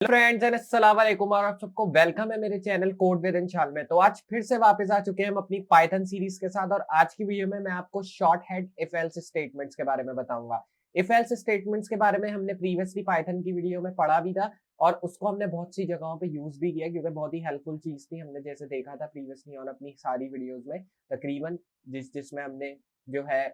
Friends and अस्सलाम वालेकुम और आप सबको वेलकम है मेरे चैनल कोड विद इंशाल में। तो आज फिर से वापस आ चुके हैं हम अपनी पाइथन सीरीज के साथ और आज की वीडियो में मैं आपको short head if else statements के बारे में बताऊंगा। इफ एल्स स्टेटमेंट्स के बारे में हमने प्रीवियसली पाइथन की वीडियो में पढ़ा भी था और उसको हमने बहुत सी जगहों पे यूज भी किया क्योंकि बहुत ही हेल्पफुल चीज थी। हमने जैसे देखा था प्रीवियसली और अपनी सारी वीडियोज में तकरीबन जिसमें हमने जो है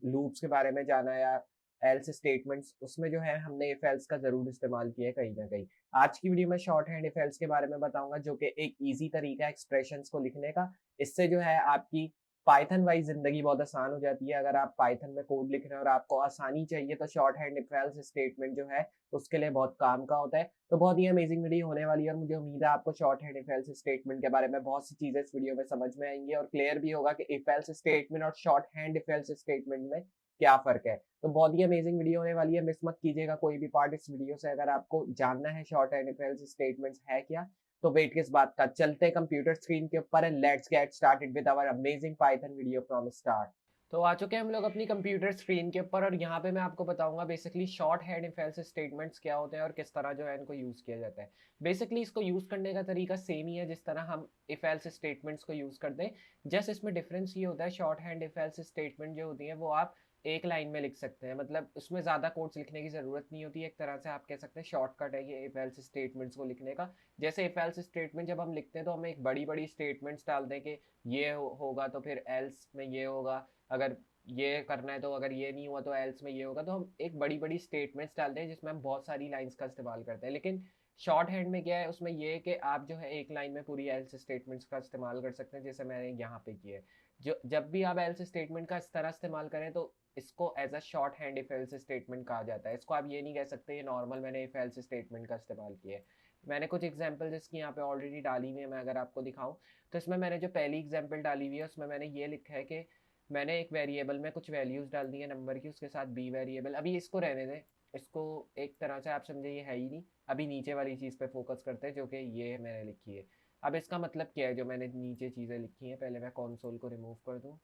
लूप्स के बारे में जाना या एल्स स्टेटमेंट्स उसमें जो है हमने इफ एल्स का जरूर इस्तेमाल किया है कहीं ना कहीं। आज की वीडियो में शॉर्ट हैंड इफ एल्स के बारे में बताऊंगा जो कि एक इजी तरीका है एक्सप्रेशंस को लिखने का। इससे जो है आपकी पाइथन वाइज जिंदगी बहुत आसान हो जाती है। अगर आप पाइथन में कोड लिख रहे हैं और आपको आसानी चाहिए तो short hand if else statement जो है उसके लिए बहुत काम का होता है। तो बहुत ही अमेजिंग वीडियो होने वाली है और मुझे उम्मीद है आपको short hand if else statement के बारे में बहुत सी चीजें इस वीडियो में समझ में आएंगी और क्लियर भी होगा कि इफ एल्स स्टेटमेंट और short hand if else statement में क्या फर्क है। तो बहुत ही अमेजिंग वीडियो होने वाली है, मिस मत कीजिएगा कोई भी पार्ट इस वीडियो से। अगर आपको जानना है शॉर्ट एंड डिफेंस स्टेटमेंट्स है क्या तो वेट किस बात का, चलते हैं कंप्यूटर स्क्रीन के ऊपर and let's get started with our amazing Python video from start. तो आ चुके हैं हम लोग अपनी कंप्यूटर स्क्रीन के ऊपर और यहाँ पे मैं आपको बताऊंगा basically short hand if else statements क्या होते हैं और किस तरह जो है इनको यूज किया जाता है। बेसिकली इसको यूज करने का तरीका सेम ही है जिस तरह हम इफ एल्स स्टेटमेंट्स को यूज करते हैं। जस्ट इसमें डिफरेंस ये होता है short hand if else statement जो होती है वो आप एक लाइन में लिख सकते हैं, मतलब उसमें ज़्यादा कोड्स लिखने की ज़रूरत नहीं होती है। एक तरह से आप कह सकते हैं शॉर्टकट है ये इफ एल्स स्टेटमेंट्स को लिखने का। जैसे इफ एल्स स्टेटमेंट जब हम लिखते हैं तो हमें एक बड़ी बड़ी स्टेटमेंट्स डाल दें कि ये होगा तो फिर एल्स में ये होगा, अगर ये करना है तो अगर ये नहीं हुआ तो एल्स में ये होगा। तो हम एक बड़ी बड़ी स्टेटमेंट्स डालते हैं जिसमें हम बहुत सारी लाइन्स का इस्तेमाल करते हैं। लेकिन शॉर्ट हैंड में क्या है, उसमें ये है कि आप जो है एक लाइन में पूरी एल्स स्टेटमेंट्स का इस्तेमाल कर सकते हैं जैसे मैंने यहाँ पे किया है। जो जब भी आप एल्स स्टेटमेंट का इस तरह इस्तेमाल करें तो इसको as a shorthand if else statement कहा जाता है। इसको आप ये नहीं कह सकते ये नॉर्मल मैंने इफ एल्स स्टेटमेंट का इस्तेमाल किया है। मैंने कुछ एग्जांपल इसकी यहाँ पे ऑलरेडी डाली हुई है, मैं अगर आपको दिखाऊं तो इसमें मैंने जो पहली एग्जांपल डाली हुई है उसमें मैंने ये लिखा है कि मैंने एक वेरिएबल में कुछ वैल्यूज डाल दी है नंबर की, उसके साथ बी वेरिएबल। अभी इसको रहने दें, इसको एक तरह से आप समझे ये है ही नहीं। अभी नीचे वाली चीज़ पे फोकस करते हैं जो कि ये मैंने लिखी है। अब इसका मतलब क्या है जो मैंने नीचे चीज़ें लिखी हैं, पहले मैं कंसोल को रिमूव कर दूँ।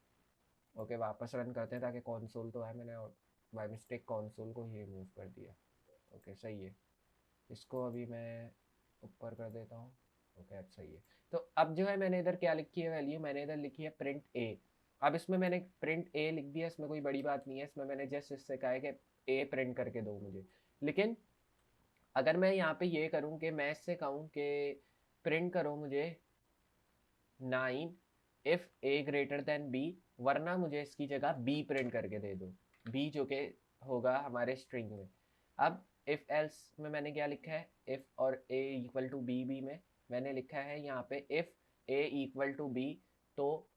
ओके वापस रन करते हैं ताकि कंसोल तो है, मैंने बाय मिस्टेक कंसोल को ही रिमूव कर दिया। ओके सही है, इसको अभी मैं ऊपर कर देता हूँ। ओके अब सही है। तो अब जो है मैंने इधर क्या लिखी है वैल्यू, मैंने इधर लिखी है प्रिंट ए। अब इसमें मैंने प्रिंट ए लिख दिया, इसमें कोई बड़ी बात नहीं है। इसमें मैंने जस्ट इससे कहा है कि ए प्रिंट करके दो मुझे। लेकिन अगर मैं यहाँ पे ये करूँ कि मैं इससे कहूँ कि प्रिंट करो मुझे 9 if A greater than B, वरना मुझे इसकी जगह बी प्रिंट करके दे दो। बी जो कि होगा हमारे स्ट्रिंग में। अब इफ एल्स में मैंने क्या लिखा है, इफ और A equal to B, B में मैंने लिखा है यहाँ पे if A equal to B. तो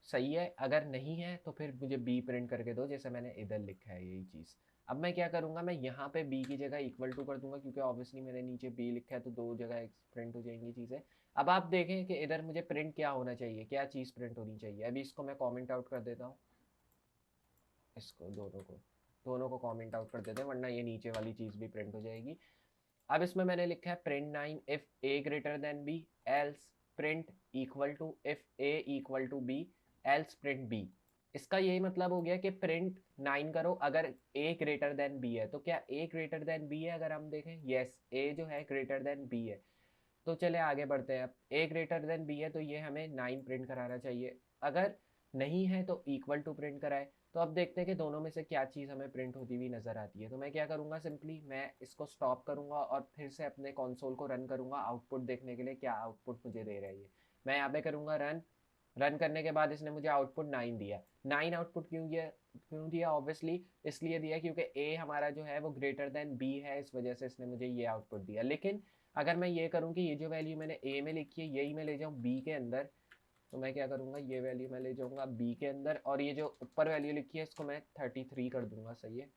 सही है, अगर नहीं है तो फिर मुझे बी प्रिंट करके दो जैसे मैंने इधर लिखा है यही चीज़। अब मैं क्या करूँगा, मैं यहाँ पे बी की जगह इक्वल टू कर दूंगा क्योंकि ऑब्वियसली मैंने नीचे बी लिखा है तो दो जगह प्रिंट हो जाएंगी चीज़ें। अब आप देखें कि इधर मुझे प्रिंट क्या होना चाहिए, क्या चीज़ प्रिंट होनी चाहिए। अभी इसको मैं कॉमेंट आउट कर देता हूँ, इसको दोनों को कॉमेंट आउट कर देते हैं वरना ये नीचे वाली चीज़ भी प्रिंट हो जाएगी। अब इसमें मैंने लिखा है print 9 if A greater than B, else print equal to if A equal to B, else print B. इसका यही मतलब हो गया कि प्रिंट 9 करो अगर ए ग्रेटर देन बी है। तो क्या ए ग्रेटर देन बी है, अगर हम देखें यस ए जो है ग्रेटर देन बी है। तो चले आगे बढ़ते हैं। अब ए ग्रेटर देन बी है तो ये हमें 9 प्रिंट कराना चाहिए। अगर नहीं है तो इक्वल टू प्रिंट कराए। तो अब देखते हैं कि दोनों में से क्या चीज़ हमें प्रिंट होती हुई नज़र आती है। तो मैं क्या करूँगा, सिंपली मैं इसको स्टॉप करूँगा और फिर से अपने कंसोल को रन करूँगा आउटपुट देखने के लिए क्या आउटपुट मुझे दे रहा है ये। मैं यहाँ पे करूँगा रन। रन करने के बाद इसने मुझे आउटपुट 9 दिया। 9 आउटपुट क्यों दिया ऑब्वियसली इसलिए दिया क्योंकि ए हमारा जो है वो ग्रेटर देन बी है, इस वजह से इसने मुझे ये आउटपुट दिया। लेकिन अगर मैं ये करूँ कि ये जो वैल्यू मैंने ए में लिखी है यही मैं ले जाऊँ बी के अंदर, तो मैं क्या करूँगा, ये वैल्यू मैं ले जाऊँगा बी के अंदर और ये जो ऊपर वैल्यू लिखी है इसको मैं 33 कर दूंगा। सही है,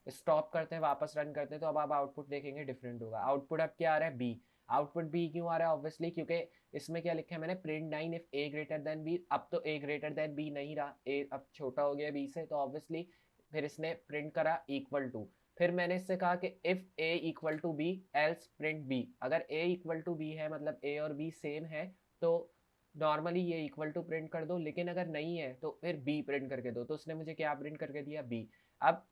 स्टॉप करते हैं वापस रन करते हैं तो अब आप आउटपुट देखेंगे डिफरेंट होगा। आउटपुट अब क्या आ रहा है, बी। आउटपुट बी क्यों आ रहा है, ऑब्वियसली क्योंकि इसमें क्या लिखा है मैंने print 9 if A greater than B. अब तो ए ग्रेटर देन बी नहीं रहा, ए अब छोटा हो गया बी से, तो ऑब्वियसली फिर इसने प्रिंट करा इक्वल टू। फिर मैंने इससे कहा कि if A equal to B else print B. अगर ए इक्वल टू बी है मतलब ए और बी सेम है तो नॉर्मली ये इक्वल टू प्रिंट कर दो, लेकिन अगर नहीं है तो फिर बी प्रिंट करके दो। तो उसने मुझे क्या प्रिंट करके दिया, बी। अब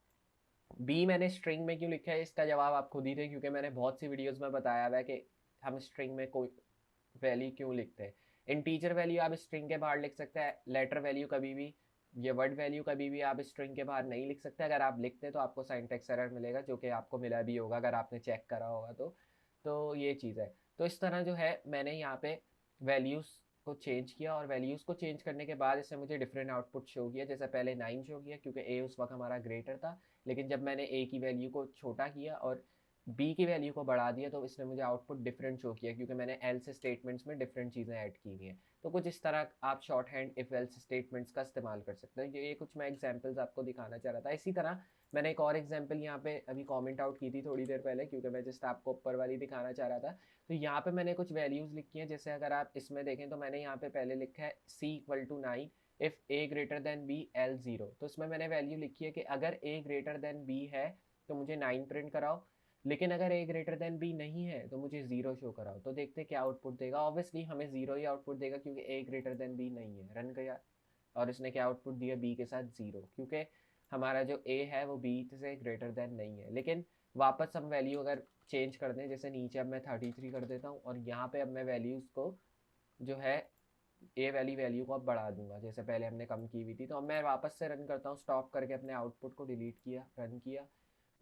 बी मैंने स्ट्रिंग में क्यों लिखा है, इसका जवाब आप खुद ही थे, क्योंकि मैंने बहुत सी वीडियोस में बताया हुआ है कि हम स्ट्रिंग में कोई वैल्यू क्यों लिखते हैं। इंटीजर वैल्यू आप स्ट्रिंग के बाहर लिख सकते हैं, लेटर वैल्यू कभी भी, ये वर्ड वैल्यू कभी भी आप स्ट्रिंग के बाहर नहीं लिख सकते। अगर आप लिखते हैं तो आपको सिंटैक्स एरर मिलेगा, जो कि आपको मिला भी होगा अगर आपने चेक करा होगा तो ये चीज़ है। तो इस तरह जो है मैंने यहाँ पे वैल्यूज़ को चेंज किया, और वैल्यूज़ को चेंज करने के बाद इससे मुझे डिफरेंट आउटपुट शो किया। जैसे पहले 9 शो किया क्योंकि ए उस वक्त हमारा ग्रेटर था, लेकिन जब मैंने ए की वैल्यू को छोटा किया और बी की वैल्यू को बढ़ा दिया तो इसने मुझे आउटपुट डिफरेंट शो किया, क्योंकि मैंने एल्स स्टेटमेंट्स में डिफरेंट चीज़ें ऐड की हुई हैं। तो कुछ इस तरह आप short hand if else statements का इस्तेमाल कर सकते हैं। ये कुछ मैं एग्जांपल्स आपको दिखाना चाह रहा था। इसी तरह मैंने एक और एग्जांपल यहाँ पे अभी कमेंट आउट की थी थोड़ी देर पहले, क्योंकि मैं जस्ट आपको ऊपर वाली दिखाना चाह रहा था। तो यहाँ पे मैंने कुछ वैल्यूज़ लिखी हैं। जैसे अगर आप इसमें देखें तो मैंने यहाँ पे पहले लिखा है C=9 if A greater than B else 0। तो इसमें मैंने वैल्यू लिखी है कि अगर ए ग्रेटर देन बी है तो मुझे 9 प्रिंट कराओ, लेकिन अगर ए ग्रेटर देन बी नहीं है तो मुझे 0 शो कराओ। तो देखते क्या आउटपुट देगा। ऑब्वियसली हमें 0 ही आउटपुट देगा, क्योंकि ए ग्रेटर देन बी नहीं है। रन गया और इसने क्या आउटपुट दिया, बी के साथ 0, क्योंकि हमारा जो ए है वो बी से ग्रेटर देन नहीं है। लेकिन वापस हम वैल्यू अगर चेंज कर दें, जैसे नीचे अब मैं 33 कर देता हूँ और यहाँ पे अब मैं वैल्यूज़ को जो है ए वाली वैल्यू को अब बढ़ा दूंगा, जैसे पहले हमने कम की हुई थी। तो अब मैं वापस से रन करता हूँ, स्टॉप करके अपने आउटपुट को डिलीट किया, रन किया।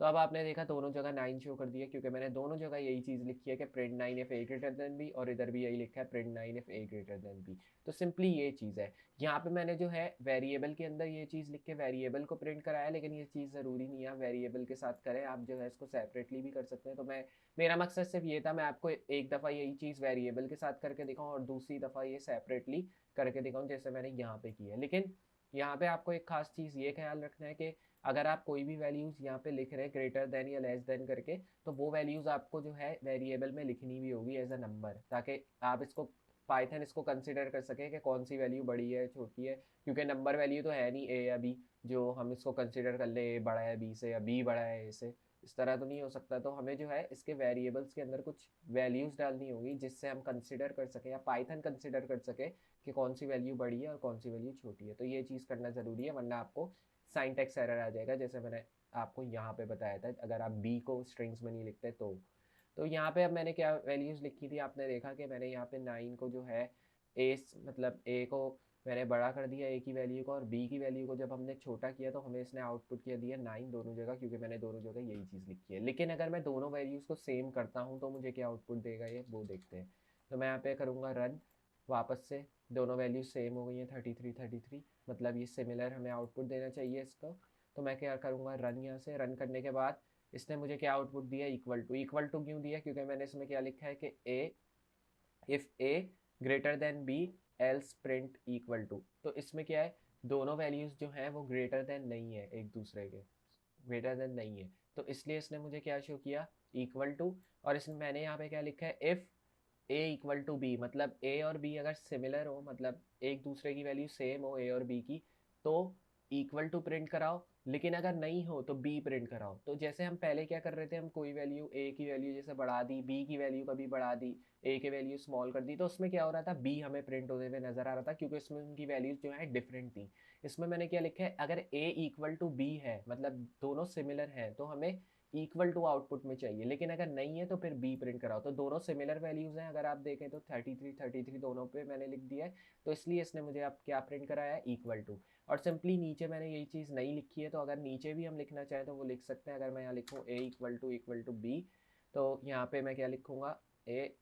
तो अब आपने देखा दोनों जगह 9 शो कर दिया, क्योंकि मैंने दोनों जगह यही चीज़ लिखी है कि print 9 if A greater than B, और इधर भी यही लिखा है print 9 if A greater than B. तो सिंपली ये चीज़ है। यहाँ पे मैंने जो है वेरिएबल के अंदर ये चीज़ लिख के वेरिएबल को प्रिंट कराया, लेकिन ये चीज़ ज़रूरी नहीं है वेरिएबल के साथ करें, आप जो है इसको सेपरेटली भी कर सकते हैं। तो मेरा मकसद सिर्फ ये था, मैं आपको एक दफ़ा यही चीज़ वेरिएबल के साथ करके दिखाऊँ और दूसरी दफ़ा ये सेपरेटली करके दिखाऊँ, जैसे मैंने यहाँ पे किया है। लेकिन यहाँ पे आपको एक खास चीज़ ये ख्याल रखना है कि अगर आप कोई भी वैल्यूज़ यहाँ पे लिख रहे हैं ग्रेटर देन या लेस देन करके, तो वो वैल्यूज़ आपको जो है वेरिएबल में लिखनी भी होगी एज अ नंबर, ताकि आप इसको पाइथन इसको कंसिडर कर सके कि कौन सी वैल्यू बड़ी है छोटी है। क्योंकि नंबर वैल्यू तो है नहीं ए या बी जो हम इसको कंसिडर कर ले, ए बड़ा है बी से या बी बड़ा है ए से, इस तरह तो नहीं हो सकता। तो हमें जो है इसके वेरिएबल्स के अंदर कुछ वैल्यूज़ डालनी होगी जिससे हम कंसिडर कर सकें या पाइथन कंसिडर कर सके कि कौन सी वैल्यू बड़ी है और कौन सी वैल्यू छोटी है। तो ये चीज़ करना ज़रूरी है, वरना आपको साइंटेक्स एरर आ जाएगा, जैसे मैंने आपको यहाँ पे बताया था अगर आप बी को स्ट्रिंग्स में नहीं लिखते तो यहाँ पे अब मैंने क्या वैल्यूज़ लिखी थी, आपने देखा कि मैंने यहाँ पे 9 को जो है ए मतलब ए को मैंने बड़ा कर दिया ए की वैल्यू को, और बी की वैल्यू को जब हमने छोटा किया तो हमें इसने आउटपुट किया दिया 9 दोनों जगह, क्योंकि मैंने दोनों जगह यही चीज़ लिखी है। लेकिन अगर मैं दोनों वैल्यूज़ को सेम करता हूँ तो मुझे क्या आउटपुट देगा ये वो देखते हैं। तो मैं यहाँ पे करूँगा रन, वापस से दोनों वैल्यूज सेम हो गई हैं 33 मतलब ये सिमिलर हमें आउटपुट देना चाहिए इसको। तो मैं क्या करूँगा, रन यहाँ से रन करने के बाद इसने मुझे क्या आउटपुट दिया, इक्वल टू क्यों दिया, क्योंकि मैंने इसमें क्या लिखा है कि A if A greater than B else print equal to. तो इसमें क्या है, दोनों वैल्यूज़ जो हैं वो ग्रेटर देन नहीं है, एक दूसरे के ग्रेटर देन नहीं है, तो इसलिए इसने मुझे क्या शो किया, इक्वल टू। और इसमें मैंने यहाँ पे क्या लिखा है, if A equal to B, मतलब ए और बी अगर सिमिलर हो, मतलब एक दूसरे की वैल्यू सेम हो ए और बी की, तो इक्वल टू प्रिंट कराओ, लेकिन अगर नहीं हो तो बी प्रिंट कराओ। तो जैसे हम पहले क्या कर रहे थे, हम कोई वैल्यू ए की वैल्यू जैसे बढ़ा दी, बी की वैल्यू कभी बढ़ा दी, ए की वैल्यू स्मॉल कर दी, तो उसमें क्या हो रहा था, बी हमें प्रिंट होते हुए नजर आ रहा था, क्योंकि इसमें उनकी वैल्यूज जो है डिफरेंट थी। इसमें मैंने क्या लिखा है, अगर ए इक्वल टू बी है मतलब दोनों सिमिलर हैं तो हमें इक्वल टू आउटपुट में चाहिए, लेकिन अगर नहीं है तो फिर बी प्रिंट कराओ। तो दोनों सिमिलर वैल्यूज हैं, अगर आप देखें तो 33 दोनों पे मैंने लिख दिया है, तो इसलिए इसने मुझे आप क्या प्रिंट कराया है, इक्वल टू। और सिंपली नीचे मैंने यही चीज़ नहीं लिखी है, तो अगर नीचे भी हम लिखना चाहें तो वो लिख सकते हैं। अगर मैं यहाँ लिखूँ ए इक्वल टू बी, तो यहाँ पे मैं क्या लिखूँगा, ए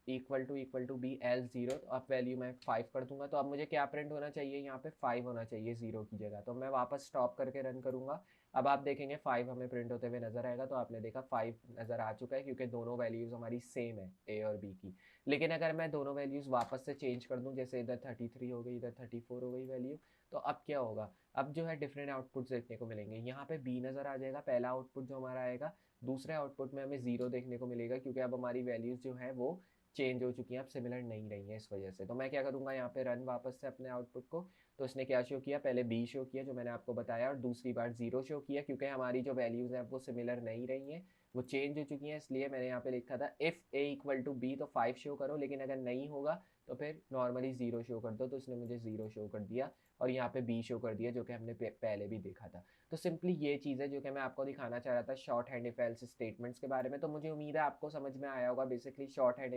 इक्वल टू बी एल 0, तो अब वैल्यू मैं 5 कर दूंगा। तो अब मुझे क्या प्रिंट होना चाहिए, यहाँ पे 5 होना चाहिए 0 की जगह। तो मैं वापस स्टॉप करके रन करूँगा, अब आप देखेंगे 5 हमें प्रिंट होते हुए नजर आएगा। तो आपने देखा 5 नज़र आ चुका है, क्योंकि दोनों वैल्यूज़ हमारी सेम है ए और बी की। लेकिन अगर मैं दोनों वैल्यूज़ वापस से चेंज कर दूँ, जैसे इधर 33 हो गई, इधर 34 हो गई वैल्यू, तो अब क्या होगा, अब जो है डिफरेंट आउटपुट्स देखने को मिलेंगे। यहाँ पे बी नज़र आ जाएगा पहला आउटपुट जो हमारा आएगा, दूसरे आउटपुट में हमें 0 देखने को मिलेगा, क्योंकि अब हमारी वैल्यूज़ जो है वो चेंज हो चुकी हैं, अब सिमिलर नहीं रही हैं इस वजह से। तो मैं क्या करूँगा, यहाँ पे रन वापस से अपने आउटपुट को, तो इसने क्या शो किया, पहले बी शो किया जो मैंने आपको बताया, और दूसरी बार 0 शो किया, क्योंकि हमारी जो वैल्यूज़ हैं वो सिमिलर नहीं रही हैं, वो चेंज हो चुकी हैं। इसलिए मैंने यहाँ पे लिखा था if A equal to B, तो 5 शो करो, लेकिन अगर नहीं होगा तो फिर नॉर्मली 0 शो कर दो। तो इसने मुझे 0 शो कर दिया, और यहाँ पे बी शो कर दिया, जो कि हमने पहले भी देखा था। तो सिंपली ये चीज़ है जो कि मैं आपको दिखाना चाह रहा था short hand if else statements के बारे में। तो मुझे उम्मीद है आपको समझ में आया होगा basically short hand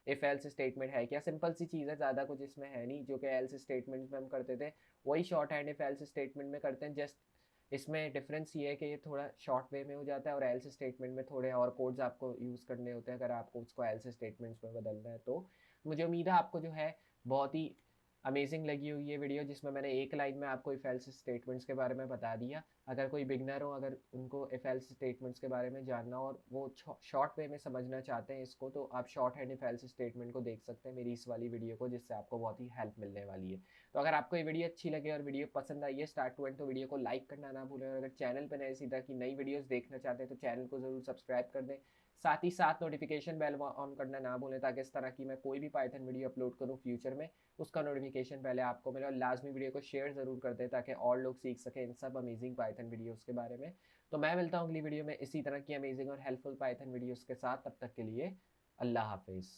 if else statement है क्या। सिंपल सी चीज़ है, ज़्यादा कुछ इसमें है नहीं। जो कि एल्स स्टेटमेंट्स में हम करते थे वही short hand if else statement में करते हैं। जस्ट इसमें डिफरेंस ये है कि ये थोड़ा शॉर्ट वे में हो जाता है और एल्स स्टेटमेंट में थोड़े और कोड्स आपको यूज़ करने होते हैं अगर आपको उसको एल्स स्टेटमेंट्स में बदलना है। तो मुझे उम्मीद है आपको जो है बहुत ही अमेजिंग लगी हुई ये वीडियो, जिसमें मैंने एक लाइन में आपको इफ एल्स स्टेटमेंट्स के बारे में बता दिया। अगर कोई बिगनर हो, अगर उनको इफ एल्स स्टेटमेंट्स के बारे में जानना हो और वो शॉर्ट वे में समझना चाहते हैं इसको, तो आप short hand if else statement को देख सकते हैं मेरी इस वाली वीडियो को, जिससे आपको बहुत ही हेल्प मिलने वाली है। तो अगर आपको ये वीडियो अच्छी लगे और वीडियो पसंद आई है स्टार्ट टू एंड, तो वीडियो को लाइक करना ना भूलें। और अगर चैनल पर नए इसी तरह की नई वीडियोज़ देखना चाहते हैं तो चैनल को ज़रूर सब्सक्राइब कर दें। साथ ही साथ नोटिफिकेशन बेल ऑन करना ना भूलें, ताकि इस तरह की मैं कोई भी पाइथन वीडियो अपलोड करूँ फ्यूचर में उसका नोटिफिकेशन पहले आपको मिले। और लाजमी वीडियो को शेयर ज़रूर कर दें ताकि और लोग सीख सकें इन सब अमेजिंग पाइथन वीडियोस के बारे में। तो मैं मिलता हूँ अगली वीडियो में इसी तरह की अमेजिंग और हेल्पफुल पाइथन वीडियोस के साथ। तब तक के लिए अल्लाह हाफिज़।